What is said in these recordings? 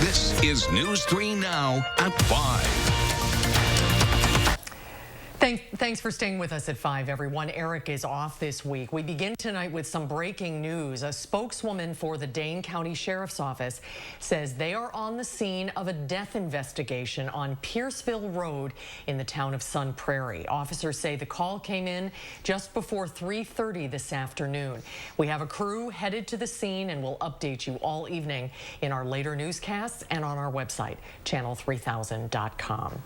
This is News 3 Now at 5. Thanks for staying with us at 5, everyone. Eric is off this week. We begin tonight with some breaking news. A spokeswoman for the Dane County Sheriff's Office says they are on the scene of a death investigation on Pierceville Road in the town of Sun Prairie. Officers say the call came in just before 3:30 this afternoon. We have a crew headed to the scene and we'll update you all evening in our later newscasts and on our website, channel3000.com.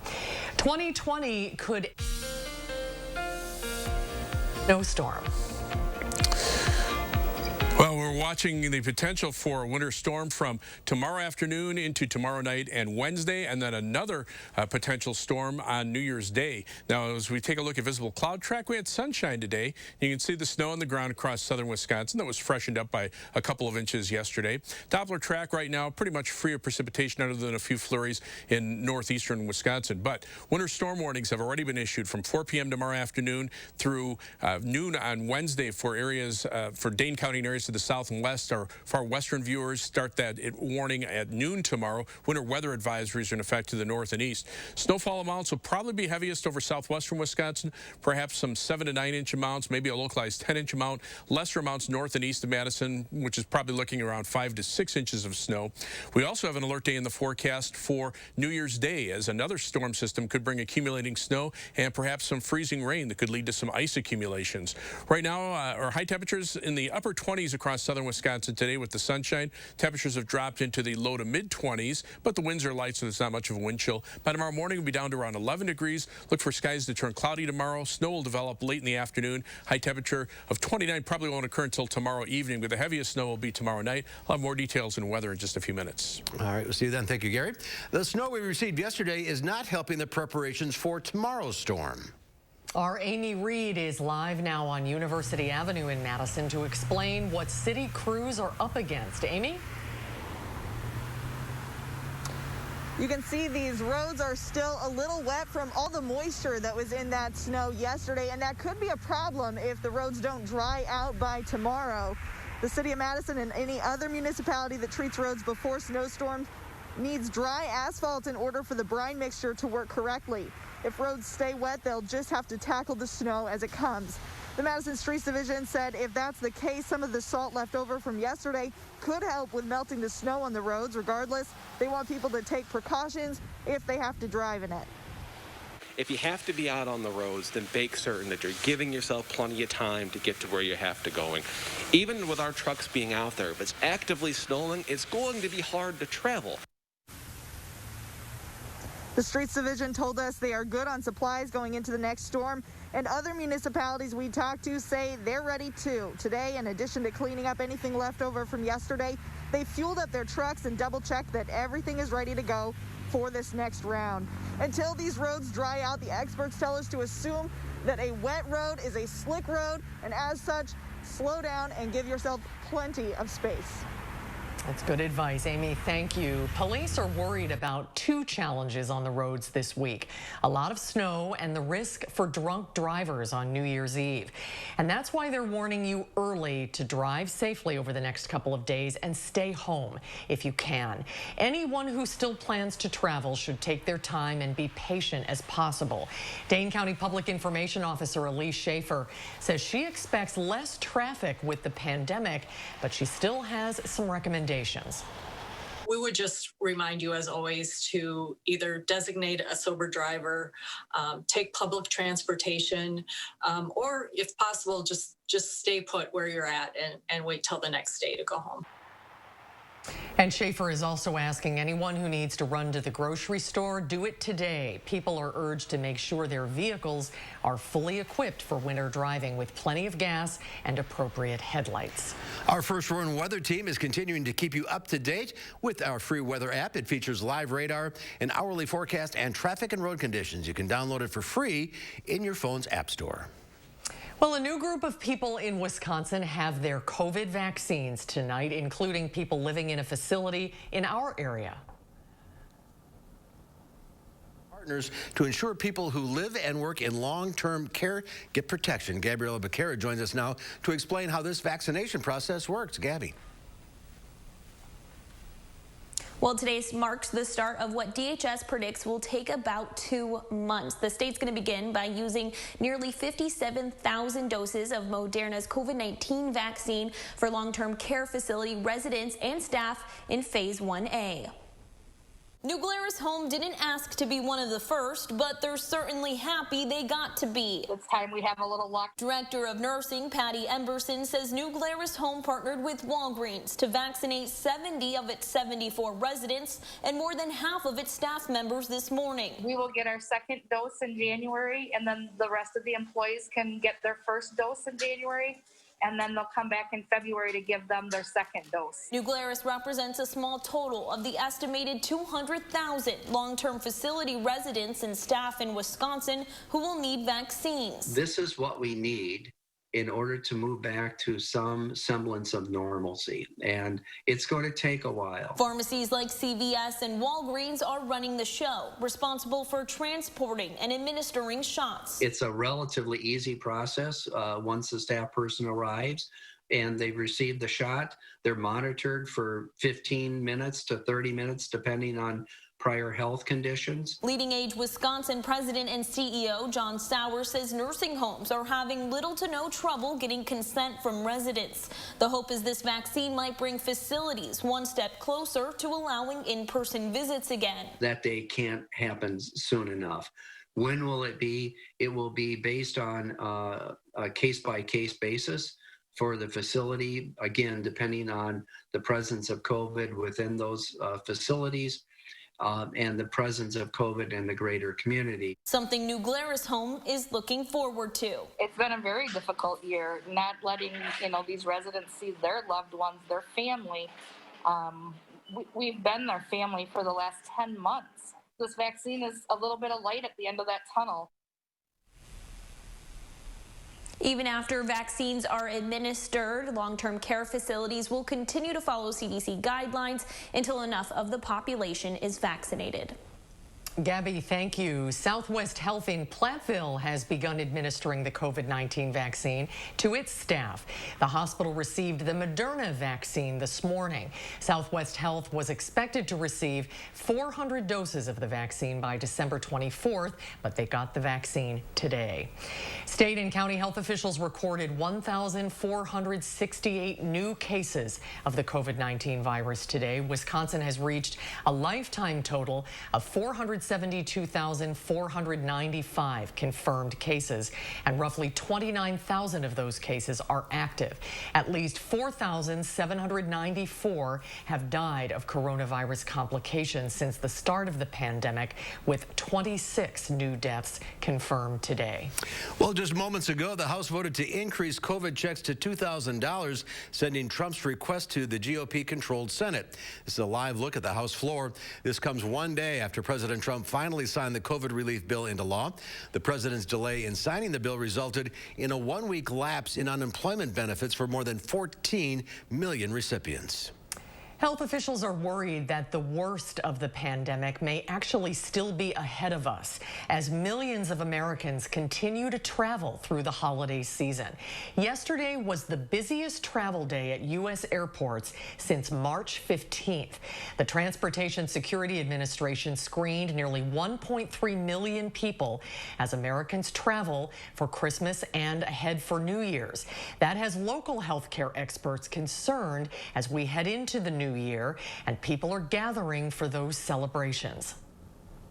2020 could snowstorm. Well, we're watching the potential for a winter storm from tomorrow afternoon into tomorrow night and Wednesday, and then another potential storm on New Year's Day. Now, as we take a look at visible cloud track, we had sunshine today. You can see the snow on the ground across southern Wisconsin that was freshened up by a couple of inches yesterday. Doppler track right now pretty much free of precipitation other than a few flurries in northeastern Wisconsin. But winter storm warnings have already been issued from 4 p.m. tomorrow afternoon through noon on Wednesday for areas, for Dane County and areas to the south and west. Our far western viewers start that warning at noon tomorrow. Winter weather advisories are in effect to the north and east. Snowfall amounts will probably be heaviest over southwestern Wisconsin, perhaps some 7 to 9 inch amounts, maybe a localized 10-inch amount. Lesser amounts north and east of Madison, which is probably looking around 5 to 6 inches of snow. We also have an alert day in the forecast for New Year's Day, as another storm system could bring accumulating snow and perhaps some freezing rain that could lead to some ice accumulations. Right now, our high temperatures in the upper 20s across southern Wisconsin today with the sunshine. Temperatures have dropped into the low to mid 20s, but the winds are light, so there's not much of a wind chill. By tomorrow morning, we'll be down to around 11 degrees. Look for skies to turn cloudy tomorrow. Snow will develop late in the afternoon. High temperature of 29 probably won't occur until tomorrow evening, but the heaviest snow will be tomorrow night. I'll have more details and weather in just a few minutes. All right, we'll see you then. Thank you, Gary. The snow we received yesterday is not helping the preparations for tomorrow's storm. Our Amy Reed is live now on University Avenue in Madison to explain what city crews are up against. Amy? You can see these roads are still a little wet from all the moisture that was in that snow yesterday, and that could be a problem if the roads don't dry out by tomorrow. The city of Madison and any other municipality that treats roads before snowstorms needs dry asphalt in order for the brine mixture to work correctly. If roads stay wet, they'll just have to tackle the snow as it comes. The Madison Streets Division said if that's the case, some of the salt left over from yesterday could help with melting the snow on the roads. Regardless, they want people to take precautions if they have to drive in it. If you have to be out on the roads, then make certain that you're giving yourself plenty of time to get to where you have to go. Even with our trucks being out there, if it's actively snowing, it's going to be hard to travel. The Streets Division told us they are good on supplies going into the next storm, and other municipalities we talked to say they're ready too. Today, in addition to cleaning up anything left over from yesterday, they fueled up their trucks and double-checked that everything is ready to go for this next round. Until these roads dry out, the experts tell us to assume that a wet road is a slick road, and as such, slow down and give yourself plenty of space. That's good advice, Amy. Thank you. Police are worried about two challenges on the roads this week. A lot of snow and the risk for drunk drivers on New Year's Eve. And that's why they're warning you early to drive safely over the next couple of days and stay home if you can. Anyone who still plans to travel should take their time and be patient as possible. Dane County Public Information Officer Elise Schaefer says she expects less traffic with the pandemic, but she still has some recommendations. We would just remind you, as always, to either designate a sober driver, take public transportation, or if possible, just stay put where you're at and wait till the next day to go home. And Schaefer is also asking anyone who needs to run to the grocery store, do it today. People are urged to make sure their vehicles are fully equipped for winter driving with plenty of gas and appropriate headlights. Our First Warn weather team is continuing to keep you up to date with our free weather app. It features live radar, an hourly forecast, and traffic and road conditions. You can download it for free in your phone's app store. Well, a new group of people in Wisconsin have their COVID vaccines tonight, including people living in a facility in our area. Partners to ensure people who live and work in long-term care get protection. Gabriela Becerra joins us now to explain how this vaccination process works. Gabby. Well, today marks the start of what DHS predicts will take about 2 months. The state's going to begin by using nearly 57,000 doses of Moderna's COVID-19 vaccine for long-term care facility residents and staff in Phase 1A. New Glarus Home didn't ask to be one of the first, but they're certainly happy they got to be. It's time we have a little luck. Director of Nursing Patty Emberson says New Glarus Home partnered with Walgreens to vaccinate 70 of its 74 residents and more than half of its staff members this morning. We will get our second dose in January, and then the rest of the employees can get their first dose in January. And then they'll come back in February to give them their second dose. New Glarus represents a small total of the estimated 200,000 long-term facility residents and staff in Wisconsin who will need vaccines. This is what we need in order to move back to some semblance of normalcy, and it's going to take a while. Pharmacies like CVS and Walgreens are running the show, responsible for transporting and administering shots. It's a relatively easy process once the staff person arrives and they've received the shot. They're monitored for 15 minutes to 30 minutes, depending on prior health conditions. Leading Age Wisconsin President and CEO John Sauer says nursing homes are having little to no trouble getting consent from residents. The hope is this vaccine might bring facilities one step closer to allowing in-person visits again. That day can't happen soon enough. When will it be? It will be based on a case-by-case basis for the facility, again, depending on the presence of COVID within those facilities. And the presence of COVID in the greater community. Something New Glarus Home is looking forward to. It's been a very difficult year, not letting these residents see their loved ones, their family. We've been their family for the last 10 months. This vaccine is a little bit of light at the end of that tunnel. Even after vaccines are administered, long-term care facilities will continue to follow CDC guidelines until enough of the population is vaccinated. Gabby, thank you. Southwest Health in Platteville has begun administering the COVID-19 vaccine to its staff. The hospital received the Moderna vaccine this morning. Southwest Health was expected to receive 400 doses of the vaccine by December 24th, but they got the vaccine today. State and county health officials recorded 1,468 new cases of the COVID-19 virus today. Wisconsin has reached a lifetime total of 472,495 confirmed cases, and roughly 29,000 of those cases are active. At least 4,794 have died of coronavirus complications since the start of the pandemic, with 26 new deaths confirmed today. Well, just moments ago, the House voted to increase COVID checks to $2,000, sending Trump's request to the GOP-controlled Senate. This is a live look at the House floor. This comes one day after President Trump finally signed the COVID relief bill into law. The president's delay in signing the bill resulted in a one-week lapse in unemployment benefits for more than 14 million recipients. Health officials are worried that the worst of the pandemic may actually still be ahead of us as millions of Americans continue to travel through the holiday season. Yesterday was the busiest travel day at U.S. airports since March 15th. The Transportation Security Administration screened nearly 1.3 million people as Americans travel for Christmas and ahead for New Year's. That has local healthcare experts concerned as we head into the new year and people are gathering for those celebrations.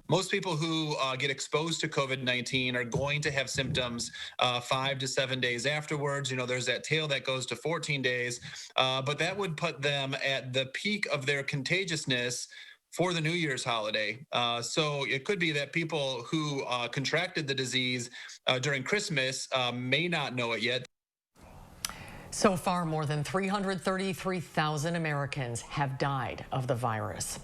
Most people who get exposed to COVID-19 are going to have symptoms 5 to 7 days afterwards. There's that tail that goes to 14 days, but that would put them at the peak of their contagiousness for the New Year's holiday. So it could be that people who contracted the disease during Christmas may not know it yet. So far, more than 333,000 Americans have died of the virus.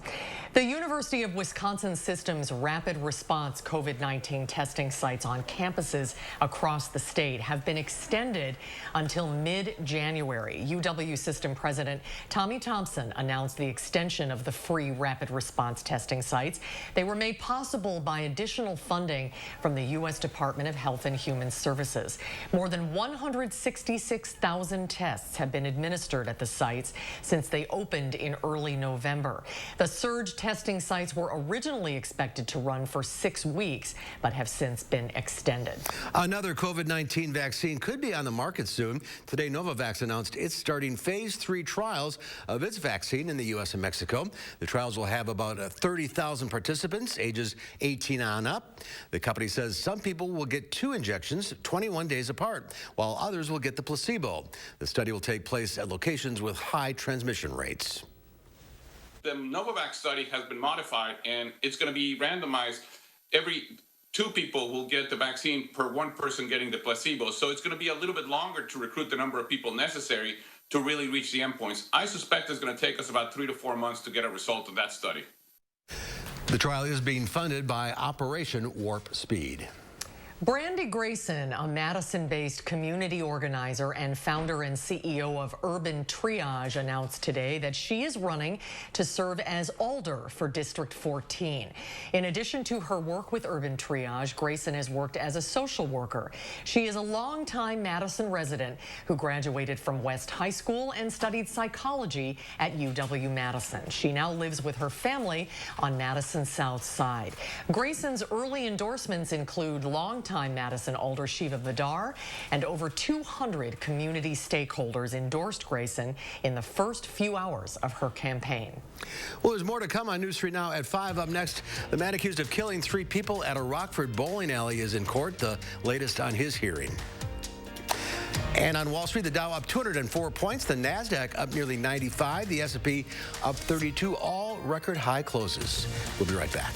The University of Wisconsin System's rapid response COVID-19 testing sites on campuses across the state have been extended until mid-January. UW System President Tommy Thompson announced the extension of the free rapid response testing sites. They were made possible by additional funding from the U.S. Department of Health and Human Services. More than 166,000 tests have been administered at the sites since they opened in early November. The surge testing sites were originally expected to run for 6 weeks, but have since been extended. Another COVID-19 vaccine could be on the market soon. Today, Novavax announced it's starting phase 3 trials of its vaccine in the U.S. and Mexico. The trials will have about 30,000 participants, ages 18 on up. The company says some people will get 2 injections 21 days apart, while others will get the placebo. The study will take place at locations with high transmission rates. The Novavax study has been modified, and it's going to be randomized. Every 2 people will get the vaccine per 1 person getting the placebo. So it's going to be a little bit longer to recruit the number of people necessary to really reach the endpoints. I suspect it's going to take us about 3 to 4 months to get a result of that study. The trial is being funded by Operation Warp Speed. Brandy Grayson, a Madison-based community organizer and founder and CEO of Urban Triage, announced today that she is running to serve as Alder for District 14. In addition to her work with Urban Triage, Grayson has worked as a social worker. She is a longtime Madison resident who graduated from West High School and studied psychology at UW-Madison. She now lives with her family on Madison's South Side. Grayson's early endorsements include longtime Madison Alder Shiva Vidar, and over 200 community stakeholders endorsed Grayson in the first few hours of her campaign. Well, there's more to come on News 3 Now at 5. Up next, the man accused of killing 3 people at a Rockford bowling alley is in court. The latest on his hearing. And on Wall Street, the Dow up 204 points, the NASDAQ up nearly 95, the S&P up 32, all record high closes. We'll be right back.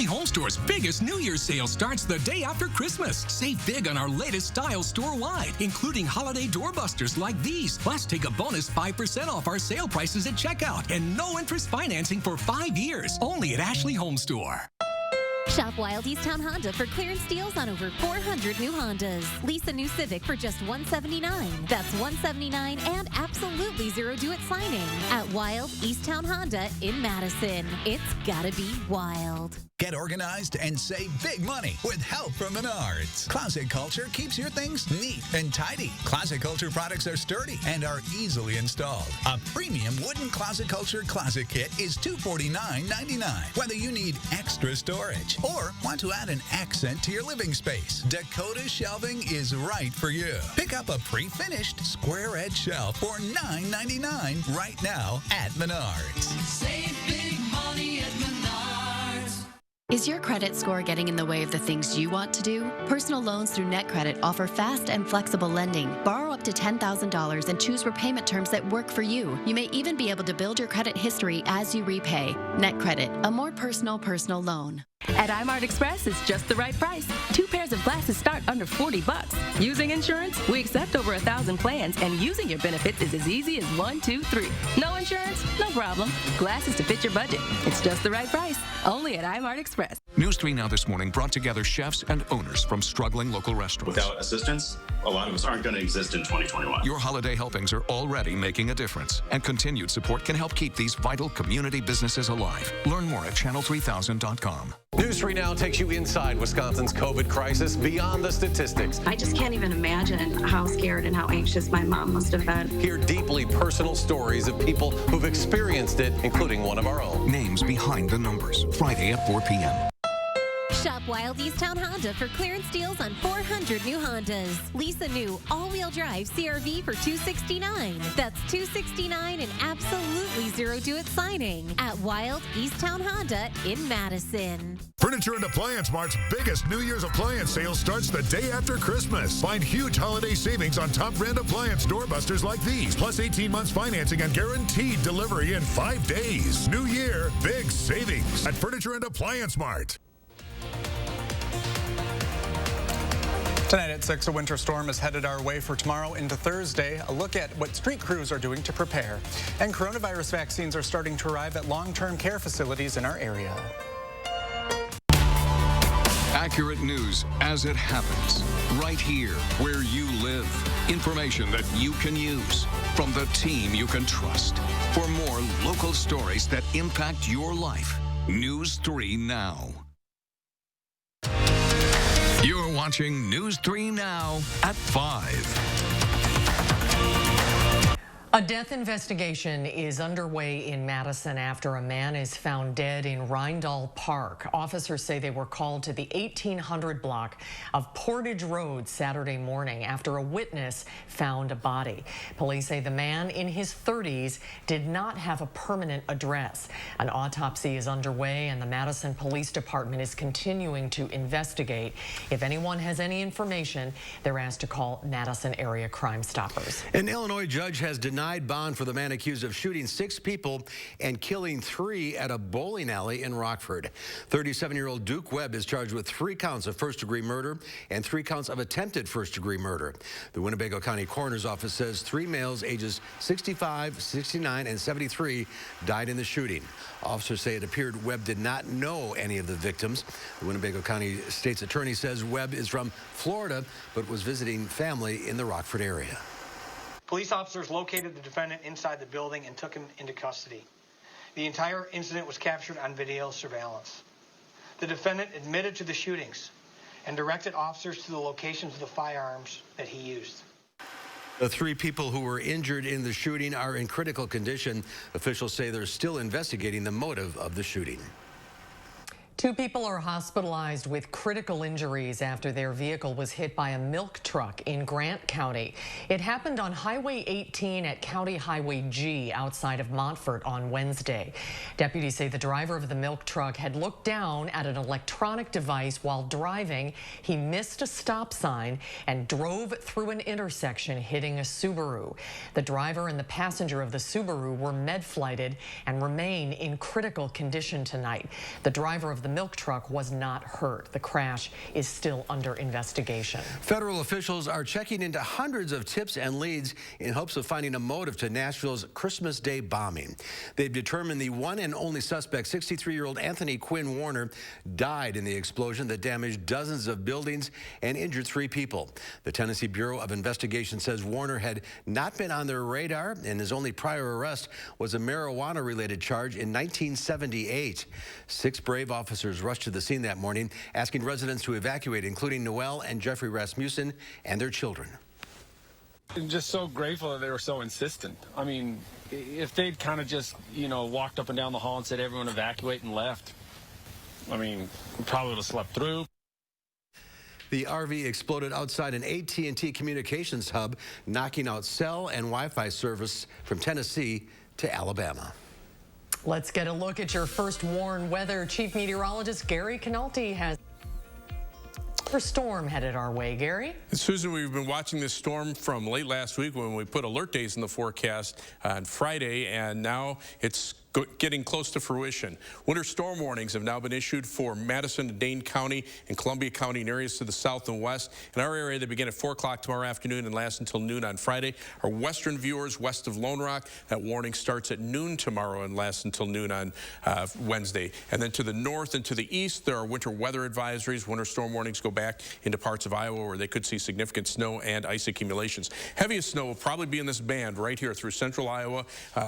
Home Store's biggest New Year's sale starts the day after Christmas. Save big on our latest styles store-wide, including holiday doorbusters like these. Plus, take a bonus 5% off our sale prices at checkout and no interest financing for 5 years. Only at Ashley Home Store. Shop Wild Easttown Honda for clearance deals on over 400 new Hondas. Lease a new Civic for just $179. That's $179 and absolutely zero due at signing at Wild Easttown Honda in Madison. It's gotta be wild. Get organized and save big money with help from Menards. Closet Culture keeps your things neat and tidy. Closet Culture products are sturdy and are easily installed. A premium wooden Closet Culture closet kit is $249.99. Whether you need extra storage or want to add an accent to your living space, Dakota Shelving is right for you. Pick up a pre-finished square edge shelf for $9.99 right now at Menards. Save big money at Menards. Is your credit score getting in the way of the things you want to do? Personal loans through NetCredit offer fast and flexible lending. Borrow up to $10,000 and choose repayment terms that work for you. You may even be able to build your credit history as you repay. NetCredit, a more personal loan. At iMart Express, it's just the right price. 2 pairs of glasses start under $40. Using insurance, we accept over 1,000 plans, and using your benefits is as easy as 1, 2, 3. No insurance? No problem. Glasses to fit your budget. It's just the right price. Only at iMart Express. News 3 Now this morning brought together chefs and owners from struggling local restaurants. Without assistance, a lot of us aren't going to exist in 2021. Your holiday helpings are already making a difference, and continued support can help keep these vital community businesses alive. Learn more at channel3000.com. News 3 Now takes you inside Wisconsin's COVID crisis, beyond the statistics. I just can't even imagine how scared and how anxious my mom must have been. Hear deeply personal stories of people who've experienced it, including one of our own. Names behind the numbers. Friday at 4 p.m. Shop Wild Easttown Honda for clearance deals on 400 new Hondas. Lease a new all-wheel drive CR-V for $269. That's $269 and absolutely zero due at signing at Wild Easttown Honda in Madison. Furniture and Appliance Mart's biggest New Year's appliance sale starts the day after Christmas. Find huge holiday savings on top brand appliance doorbusters like these, plus 18 months financing and guaranteed delivery in 5 days. New year, big savings at Furniture and Appliance Mart. Tonight at 6, a winter storm is headed our way for tomorrow into Thursday. A look at what street crews are doing to prepare. And coronavirus vaccines are starting to arrive at long-term care facilities in our area. Accurate news as it happens, right here where you live. Information that you can use from the team you can trust. For more local stories that impact your life, News 3 Now. You're watching News 3 Now at 5. A death investigation is underway in Madison after a man is found dead in Rhinedale Park. Officers say they were called to the 1800 block of Portage Road Saturday morning after a witness found a body. Police say the man in his 30s did not have a permanent address. An autopsy is underway and the Madison Police Department is continuing to investigate. If anyone has any information, they're asked to call Madison Area Crime Stoppers. An Illinois judge has denied bond for the man accused of shooting 6 people and killing 3 at a bowling alley in Rockford. 37-year-old Duke Webb is charged with 3 counts of first-degree murder and 3 counts of attempted first-degree murder. The Winnebago County Coroner's Office says 3 males ages 65, 69, and 73 died in the shooting. Officers say it appeared Webb did not know any of the victims. The Winnebago County State's Attorney says Webb is from Florida but was visiting family in the Rockford area. Police officers located the defendant inside the building and took him into custody. The entire incident was captured on video surveillance. The defendant admitted to the shootings and directed officers to the locations of the firearms that he used. The 3 people who were injured in the shooting are in critical condition. Officials say they're still investigating the motive of the shooting. 2 people are hospitalized with critical injuries after their vehicle was hit by a milk truck in Grant County. It happened on Highway 18 at County Highway G outside of Montfort on Wednesday. Deputies say the driver of the milk truck had looked down at an electronic device while driving. He missed a stop sign and drove through an intersection, hitting a Subaru. The driver and the passenger of the Subaru were med-flighted and remain in critical condition tonight. The driver of the milk truck was not hurt. The crash is still under investigation. Federal officials are checking into hundreds of tips and leads in hopes of finding a motive to Nashville's Christmas Day bombing. They've determined the one and only suspect, 63-year-old Anthony Quinn Warner, died in the explosion that damaged dozens of buildings and injured 3 people. The Tennessee Bureau of Investigation says Warner had not been on their radar, and his only prior arrest was a marijuana-related charge in 1978. 6 brave officers rushed to the scene that morning, asking residents to evacuate, including Noel and Jeffrey Rasmussen and their children. I'm just so grateful that they were so insistent. I mean, if they'd kind of just, walked up and down the hall and said everyone evacuate and left, I mean, we probably would have slept through. The RV exploded outside an AT&T communications hub, knocking out cell and Wi-Fi service from Tennessee to Alabama. Let's get a look at your first warn weather. Chief Meteorologist Gary Canalti has a storm headed our way. Gary? Susan, we've been watching this storm from late last week when we put alert days in the forecast on Friday, and now it's getting close to fruition. Winter storm warnings have now been issued for Madison and Dane County and Columbia County and areas to the south and west. In our area, they begin at 4 o'clock tomorrow afternoon and last until noon on Friday. Our western viewers west of Lone Rock, that warning starts at noon tomorrow and lasts until noon on Wednesday. And then to the north and to the east, there are winter weather advisories. Winter storm warnings go back into parts of Iowa where they could see significant snow and ice accumulations. Heaviest snow will probably be in this band right here through central Iowa,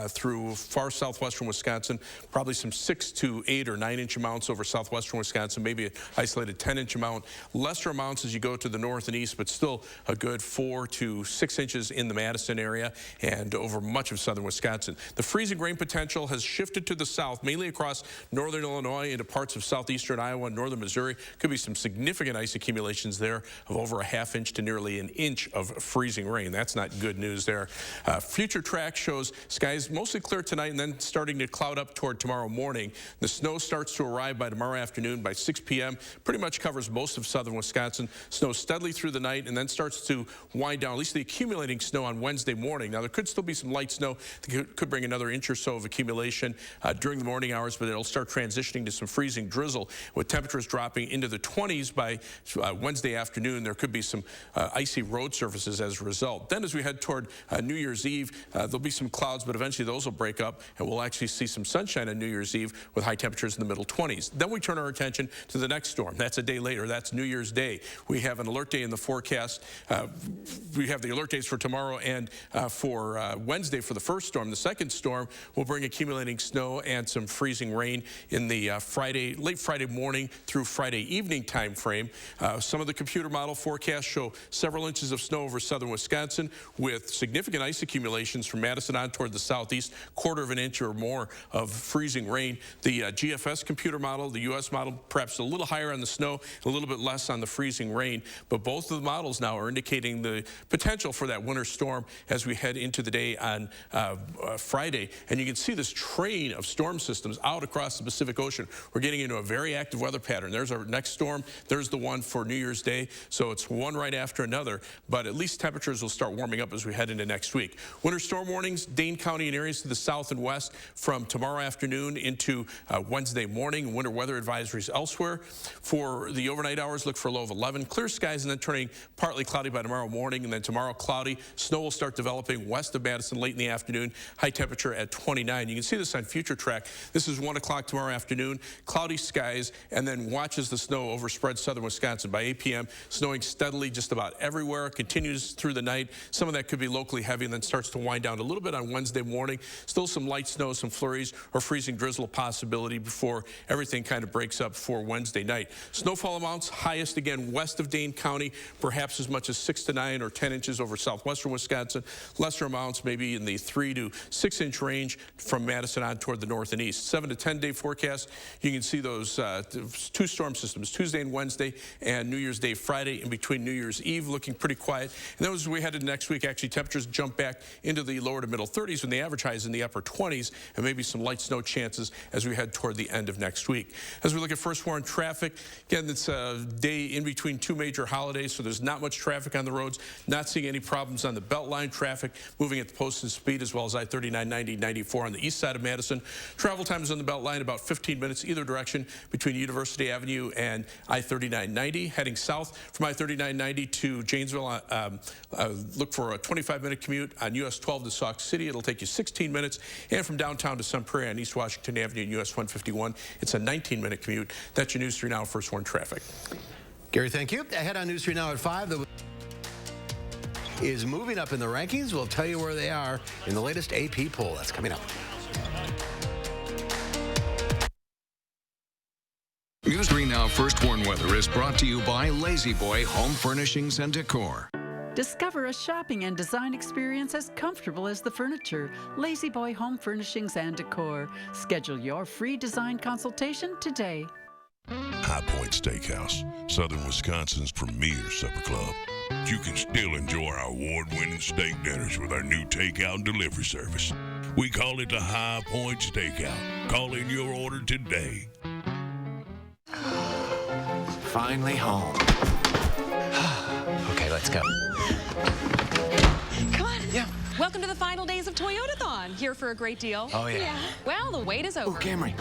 through far southwestern Wisconsin, probably some 6 to 8 or 9 inch amounts over southwestern Wisconsin, maybe an isolated 10-inch amount. Lesser amounts as you go to the north and east, but still a good 4 to 6 inches in the Madison area and over much of southern Wisconsin. The freezing rain potential has shifted to the south, mainly across northern Illinois into parts of southeastern Iowa and northern Missouri. Could be some significant ice accumulations there of over a ½ inch to nearly an inch of freezing rain. That's not good news there. Future track shows skies mostly clear tonight and then starting to to cloud up toward tomorrow morning. The snow starts to arrive by tomorrow afternoon. By 6 p.m., pretty much covers most of southern Wisconsin. Snows steadily through the night and then starts to wind down, at least the accumulating snow on Wednesday morning. Now, there could still be some light snow that could bring another inch or so of accumulation during the morning hours, but it'll start transitioning to some freezing drizzle with temperatures dropping into the 20s by Wednesday afternoon. There could be some icy road surfaces as a result. Then as we head toward New Year's Eve, there'll be some clouds, but eventually those will break up, and we'll actually see some sunshine on New Year's Eve with high temperatures in the middle 20s. Then we turn our attention to the next storm. That's a day later. That's New Year's Day. We have an alert day in the forecast. We have the alert days for tomorrow and for Wednesday for the first storm. The second storm will bring accumulating snow and some freezing rain in the late Friday morning through Friday evening time frame. Some of the computer model forecasts show several inches of snow over southern Wisconsin with significant ice accumulations from Madison on toward the southeast, quarter of an inch or more of freezing rain. The GFS computer model, the U.S. model, perhaps a little higher on the snow, a little bit less on the freezing rain, but both of the models now are indicating the potential for that winter storm as we head into the day on Friday. And you can see this train of storm systems out across the Pacific Ocean. We're getting into a very active weather pattern. There's our next storm. There's the one for New Year's Day. So it's one right after another, but at least temperatures will start warming up as we head into next week. Winter storm warnings, Dane County and areas to the south and west from tomorrow afternoon into Wednesday morning. Winter weather advisories elsewhere. For the overnight hours, look for a low of 11. Clear skies and then turning partly cloudy by tomorrow morning, and then tomorrow cloudy. Snow will start developing west of Madison late in the afternoon. High temperature at 29. You can see this on Future Track. This is 1 o'clock tomorrow afternoon. Cloudy skies, and then watch as the snow overspreads southern Wisconsin. By 8 p.m., snowing steadily just about everywhere. Continues through the night. Some of that could be locally heavy and then starts to wind down a little bit on Wednesday morning. Still some light snow, some flurries, or freezing drizzle possibility before everything kind of breaks up for Wednesday night. Snowfall amounts highest again west of Dane County, perhaps as much as 6 to 9 or 10 inches over southwestern Wisconsin. Lesser amounts maybe in the 3 to 6 inch range from Madison on toward the north and east. 7 to 10 day forecast. You can see those two storm systems, Tuesday and Wednesday, and New Year's Day Friday in between New Year's Eve, looking pretty quiet. And then as we head into next week, actually temperatures jump back into the lower to middle 30s when the average high is in the upper 20s, and maybe some light snow chances as we head toward the end of next week. As we look at first warning traffic, again, it's a day in between two major holidays, so there's not much traffic on the roads. Not seeing any problems on the Beltline. Traffic moving at the posted speed, as well as I-39, 90, 94 on the east side of Madison. Travel times on the Beltline about 15 minutes either direction between University Avenue and I-39, 90. Heading south from I-39, 90 to Janesville, look for a 25-minute commute on US 12 to Sauk City. It'll take you 16 minutes. And from downtown to Sun Prairie on East Washington Avenue and US 151, it's a 19-minute commute. That's your News 3 Now First Warn traffic. Gary, thank you. Ahead on News 3 Now at 5, the is moving up in the rankings. We'll tell you where they are in the latest AP poll. That's coming up. News 3 Now First Warn Weather is brought to you by Lazy Boy Home Furnishings and Decor. Discover a shopping and design experience as comfortable as the furniture. Lazy Boy Home Furnishings and Decor. Schedule your free design consultation today. High Point Steakhouse, Southern Wisconsin's premier supper club. You can still enjoy our award-winning steak dinners with our new takeout and delivery service. We call it the High Point Steakout. Call in your order today. Finally home. Okay, let's go. Come on. Yeah. Welcome to the final days of Toyotathon. Here for a great deal. Oh, yeah. Well, the wait is over. Oh, Camry.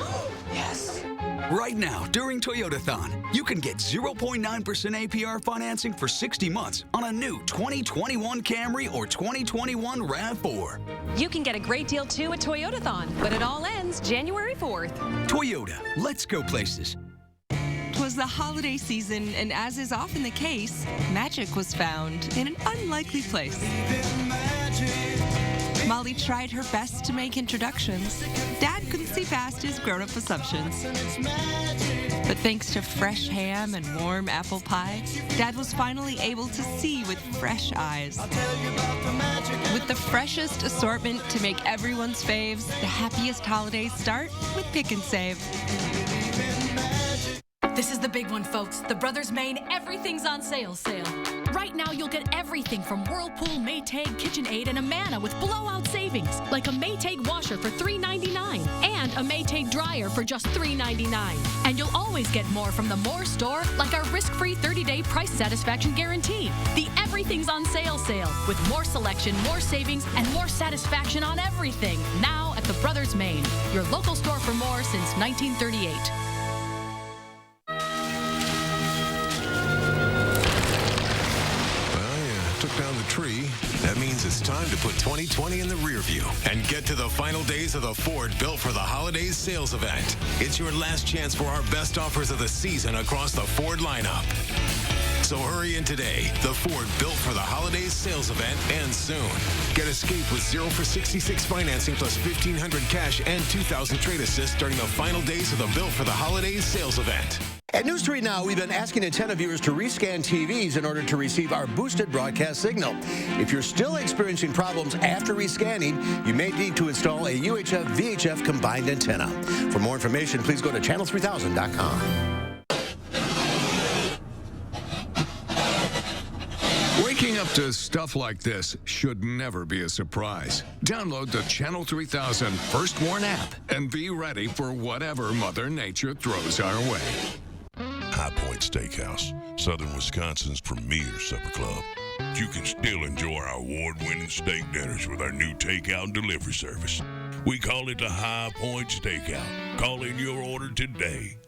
Yes. Right now, during Toyotathon, you can get 0.9% APR financing for 60 months on a new 2021 Camry or 2021 RAV4. You can get a great deal, too, at Toyotathon, but it all ends January 4th. Toyota, let's go places. 'Twas the holiday season, and as is often the case, magic was found in an unlikely place. Molly tried her best to make introductions. Dad couldn't see past his grown-up assumptions. But thanks to fresh ham and warm apple pie, Dad was finally able to see with fresh eyes. With the freshest assortment to make everyone's faves, the happiest holidays start with Pick and Save. This is the big one, folks. The Brothers Maine Everything's on Sale sale. Right Right now, you'll get everything from Whirlpool, Maytag, KitchenAid, and Amana with blowout savings, like a Maytag washer for $3.99 and a Maytag dryer for just $3.99. And you'll always get more from the More store, like our risk-free 30-day price satisfaction guarantee. The Everything's on sale with more selection, more savings, and more satisfaction on everything. Now at the Brothers Maine, your local store for more since 1938. Took down the tree. That means it's time to put 2020 in the rear view and get to the final days of the Ford Built for the Holidays sales event. It's your last chance for our best offers of the season across the Ford lineup. So hurry in today. The Ford Built for the Holidays sales event ends soon. Get Escape with 0 for 66 financing plus $1,500 cash and $2,000 trade assist during the final days of the Built for the Holidays sales event. At News 3 Now, we've been asking antenna viewers to rescan TVs in order to receive our boosted broadcast signal. If you're still experiencing problems after rescanning, you may need to install a UHF-VHF combined antenna. For more information, please go to channel3000.com. Waking up to stuff like this should never be a surprise. Download the Channel 3000 First Warn app and be ready for whatever Mother Nature throws our way. High Point Steakhouse, Southern Wisconsin's premier supper club. You can still enjoy our award-winning steak dinners with our new takeout and delivery service. We call it the High Point Steakout. Call in your order today.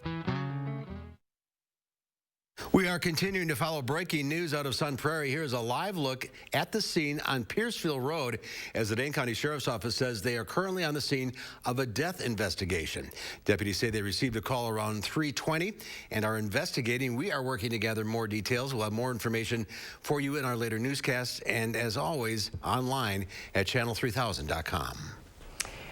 We are continuing to follow breaking news out of Sun Prairie. Here's a live look at the scene on Pierceville Road as the Dane County Sheriff's Office says they are currently on the scene of a death investigation. Deputies say they received a call around 3:20 and are investigating. We are working to gather more details. We'll have more information for you in our later newscasts and, as always, online at channel3000.com.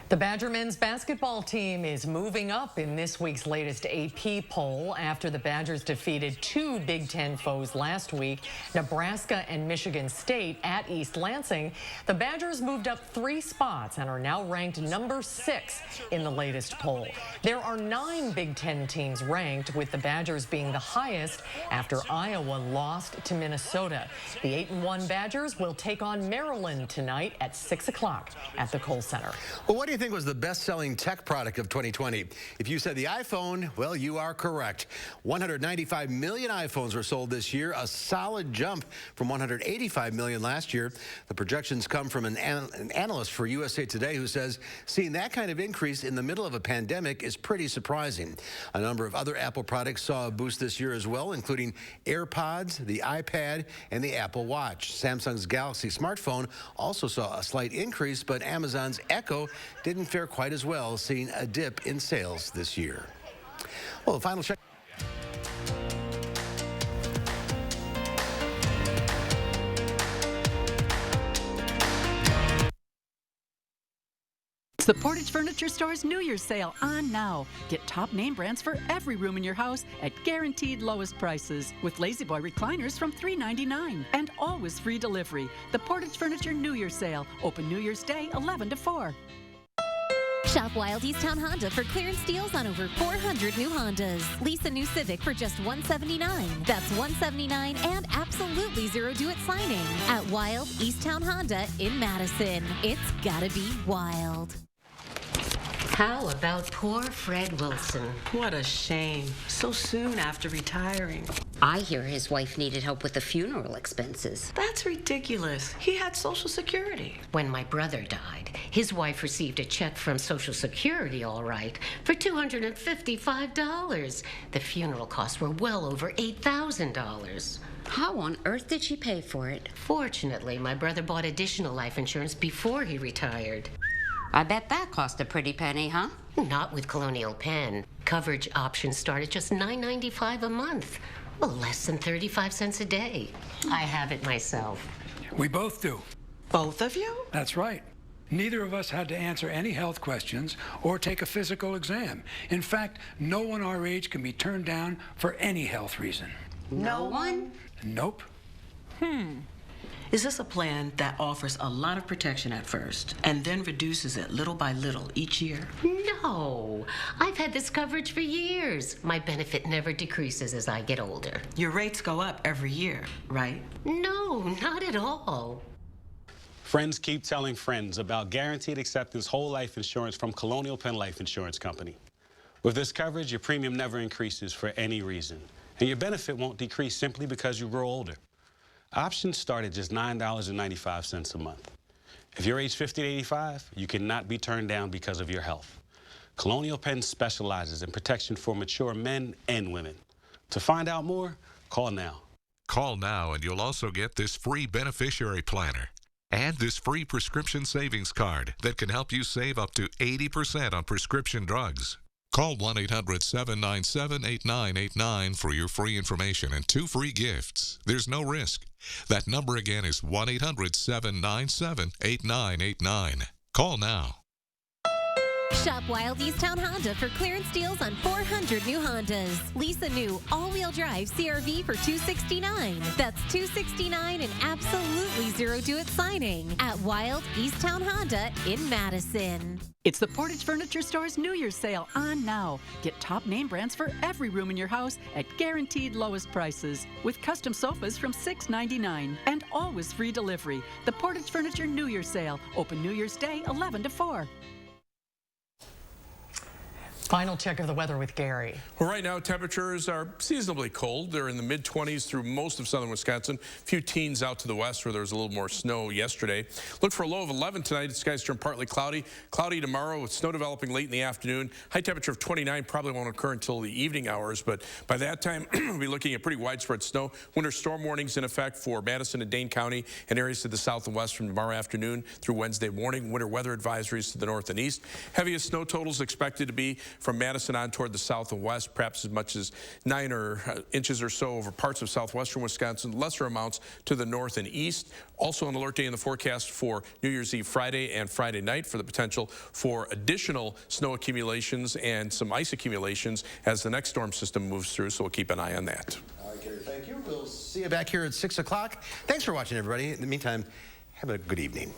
The Badger men's basketball team is moving up in this week's latest AP poll after the Badgers defeated two Big Ten foes last week, Nebraska and Michigan State at East Lansing. The Badgers moved up 3 spots and are now ranked number 6 in the latest poll. There are 9 Big Ten teams ranked, with the Badgers being the highest after Iowa lost to Minnesota. The 8-1 Badgers will take on Maryland tonight at 6 o'clock at the Kohl Center. Well, what do you think was the best-selling tech product of 2020? If you said the iPhone, well, you are correct. 195 million iPhones were sold this year, a solid jump from 185 million last year. The projections come from an analyst for USA Today who says seeing that kind of increase in the middle of a pandemic is pretty surprising. A number of other Apple products saw a boost this year as well, including AirPods, the iPad, and the Apple Watch. Samsung's Galaxy smartphone also saw a slight increase, but Amazon's Echo didn't fare quite as well, seeing a dip in sales this year. Well, the final check. It's the Portage Furniture Store's New Year's sale on now. Get top name brands for every room in your house at guaranteed lowest prices, with Lazy Boy recliners from $3.99 and always free delivery. The Portage Furniture New Year's sale, open New Year's Day 11 to 4. Shop Wild Easttown Honda for clearance deals on over 400 new Hondas. Lease a new Civic for just $179. That's $179 and absolutely zero due at signing at Wild Easttown Honda in Madison. It's gotta be wild. How about poor Fred Wilson? What a shame. So soon after retiring. I hear his wife needed help with the funeral expenses. That's ridiculous. He had Social Security. When my brother died, his wife received a check from Social Security, all right, for $255. The funeral costs were well over $8,000. How on earth did she pay for it? Fortunately, my brother bought additional life insurance before he retired. I bet that cost a pretty penny, huh? Not with Colonial Penn. Coverage options start at just $9.95 a month. Well, less than 35 cents a day. I have it myself. We both do. Both of you? That's right. Neither of us had to answer any health questions or take a physical exam. In fact, no one our age can be turned down for any health reason. No one? Nope. Is this a plan that offers a lot of protection at first and then reduces it little by little each year? No, I've had this coverage for years. My benefit never decreases as I get older. Your rates go up every year, right? No, not at all. Friends keep telling friends about guaranteed acceptance whole life insurance from Colonial Penn Life Insurance Company. With this coverage, your premium never increases for any reason, and your benefit won't decrease simply because you grow older. Options start at just $9.95 a month. If you're age 50 to 85, you cannot be turned down because of your health. Colonial Penn specializes in protection for mature men and women. To find out more, call now. Call now and you'll also get this free beneficiary planner and this free prescription savings card that can help you save up to 80% on prescription drugs. Call 1-800-797-8989 for your free information and 2 free gifts. There's no risk. That number again is 1-800-797-8989. Call now. Shop Wild Easttown Honda for clearance deals on 400 new Hondas. Lease a new all-wheel drive CR-V for $269. That's $269 and absolutely zero due at signing at Wild Easttown Honda in Madison. It's the Portage Furniture Store's New Year's sale on now. Get top name brands for every room in your house at guaranteed lowest prices with custom sofas from $6.99 and always free delivery. The Portage Furniture New Year's sale, open New Year's Day 11 to 4. Final check of the weather with Gary. Well, right now, temperatures are seasonably cold. They're in the mid-20s through most of southern Wisconsin. A few teens out to the west where there was a little more snow yesterday. Look for a low of 11 tonight. The skies turn partly cloudy. Cloudy tomorrow with snow developing late in the afternoon. High temperature of 29 probably won't occur until the evening hours, but by that time, we'll be looking at pretty widespread snow. Winter storm warnings in effect for Madison and Dane County and areas to the south and west from tomorrow afternoon through Wednesday morning. Winter weather advisories to the north and east. Heaviest snow totals expected to be from Madison on toward the south and west, perhaps as much as 9 inches or so over parts of southwestern Wisconsin, lesser amounts to the north and east. Also an alert day in the forecast for New Year's Eve Friday and Friday night for the potential for additional snow accumulations and some ice accumulations as the next storm system moves through, so we'll keep an eye on that. All right, Gary, thank you. We'll see you back here at 6 o'clock. Thanks for watching, everybody. In the meantime, have a good evening.